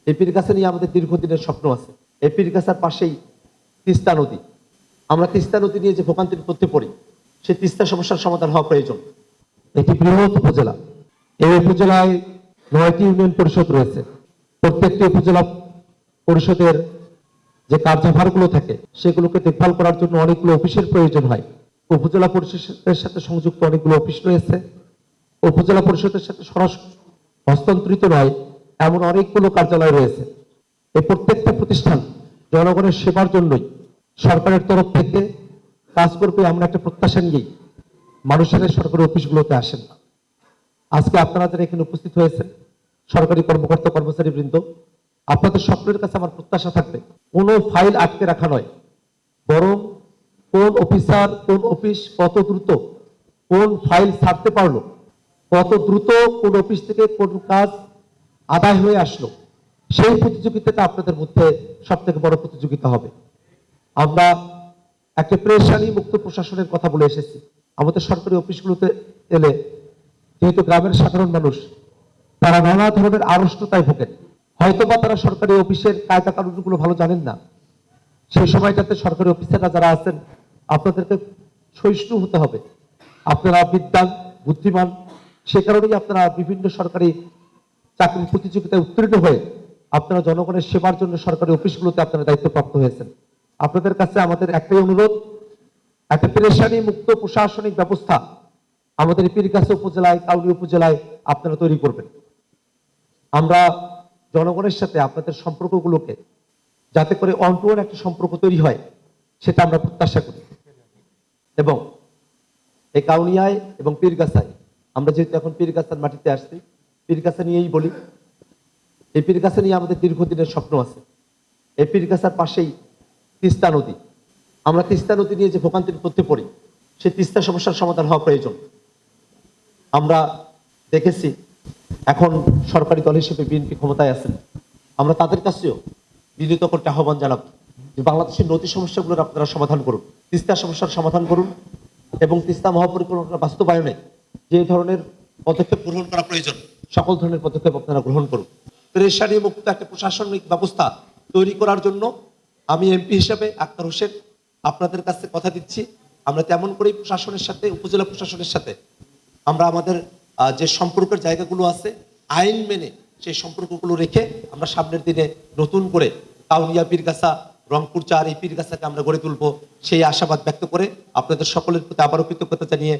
এই পীরগাছা নিয়ে আমাদের দীর্ঘদিনের স্বপ্ন আছে। এই পীরগাছার পাশেই তিস্তা নদী। আমরা তিস্তা নদী নিয়ে যে ভোগান্তির মধ্যে পড়ি, সেই তিস্তা সমস্যার সমাধান হওয়া প্রয়োজন। এটি বৃহৎ উপজেলা। এই উপজেলায় 9টি ইউনিয়ন পরিষদ রয়েছে। প্রত্যেকটি উপজেলা পরিষদের যে কার্যভারগুলো থাকে সেগুলোকে দেখভাল করার জন্য অনেকগুলো অফিসের প্রয়োজন হয়। উপজেলা পরিষদের সাথে সংযুক্ত অনেকগুলো অফিস রয়েছে। উপজেলা পরিষদের সাথে সরাসরি হস্তান্তরিত নয় এমন অনেকগুলো কার্যালয় রয়েছে। এই প্রত্যেকটা প্রতিষ্ঠান জনগণের সেবার জন্যই সরকারের তরফ থেকে কাজ করবে, আমরা একটা প্রত্যাশা নিয়েই মানুষের সরকারি অফিসগুলোতে আসেন না। আজকে আপনারা যারা এখানে উপস্থিত হয়েছেন, সরকারি কর্মকর্তা কর্মচারী বৃন্দ, আপনাদের সকলের কাছে আমার প্রত্যাশা থাকবে কোনো ফাইল আটকে রাখা নয়, বরং কোন অফিসার কোন অফিস কত দ্রুত কোন ফাইল ছাড়তে পারলো, কত দ্রুত কোন অফিস থেকে কোন কাজ আদায় হয়ে আসলো, সেই প্রতিযোগিতাটা আপনাদের মধ্যে সব থেকে বড় প্রতিযোগিতা হবে। আমরা একটা প্রেশানি মুক্ত প্রশাসনের কথা বলে এসেছি। আমাদের সরকারি অফিসগুলোতে এলে যেহেতু গ্রামের সাধারণ মানুষ তারা নানা ধরনের আড়ষ্টতায় ভোগেন, হয়তোবা তারা সরকারি অফিসের কায়দা কানুনগুলো ভালো জানেন না। সেই সময়টাতে সরকারি অফিসাররা যারা আছেন আপনাদেরকে সহিষ্ণু হতে হবে। আপনারা বিদ্বান বুদ্ধিমান, সে কারণেই আপনারা বিভিন্ন সরকারি চাকরির প্রতিযোগিতায় উত্তীর্ণ হয়ে আপনারা জনগণের সেবার জন্য সরকারি অফিসগুলোতে আপনারা দায়িত্বপ্রাপ্ত হয়েছেন। আপনাদের কাছে আমাদের একটাই অনুরোধ, একটা পেরেশানি মুক্ত প্রশাসনিক ব্যবস্থা আমাদের পীরগাছা উপজেলায় কাউনিয়া উপজেলায় আপনারা তৈরি করবেন। আমরা জনগণের সাথে আপনাদের সম্পর্কগুলোকে যাতে করে অন টু ওয়ান একটা সম্পর্ক তৈরি হয় সেটা আমরা প্রত্যাশা করি। এবং এই কাউনিয়ায় এবং পীরগাছায় আমরা যেহেতু এখন পীরগাছার মাটিতে আসছি, পীরগাছা নিয়েই বলি। এই পীরগাছা নিয়ে আমাদের দীর্ঘদিনের স্বপ্ন আছে। এই পীরগাছার পাশেই তিস্তা নদী। আমরা তিস্তা নদী নিয়ে যে ভোগান্তির মধ্যে পড়ি, সেই তিস্তা সমস্যার সমাধান হওয়া প্রয়োজন। আমরা দেখেছি এখন সরকারি দল হিসেবে বিএনপি ক্ষমতায় আছেন, আমরা তাদের কাছেও বিনীত করতে আহ্বান জানাব যে বাংলাদেশের নদী সমস্যাগুলোর আপনারা সমাধান করুন, তিস্তা সমস্যার সমাধান করুন এবং তিস্তা মহাপরিকল্পনা বাস্তবায়নে যে ধরনের পদক্ষেপ গ্রহণ করা প্রয়োজন সকল ধরনের পদক্ষেপ আপনারা গ্রহণ করুন। পেরেশানি মুক্ত একটা প্রশাসনিক ব্যবস্থা তৈরি করার জন্য আমি এমপি হিসেবে আক্তার হোসেন আপনাদের কাছে কথা দিচ্ছি, আমরা তেমন করেই প্রশাসনের সাথে উপজেলা প্রশাসনের সাথে আমরা আমাদের যে সম্পর্কের জায়গাগুলো আছে আইন মেনে সেই সম্পর্কগুলো রেখে আমরা সামনের দিনে নতুন করে কাউনিয়া পীরগাছা রংপুর 4 এই পীরগাছাকে আমরা গড়ে তুলবো, সেই আশাবাদ ব্যক্ত করে আপনাদের সকলের প্রতি আবারও কৃতজ্ঞতা জানিয়ে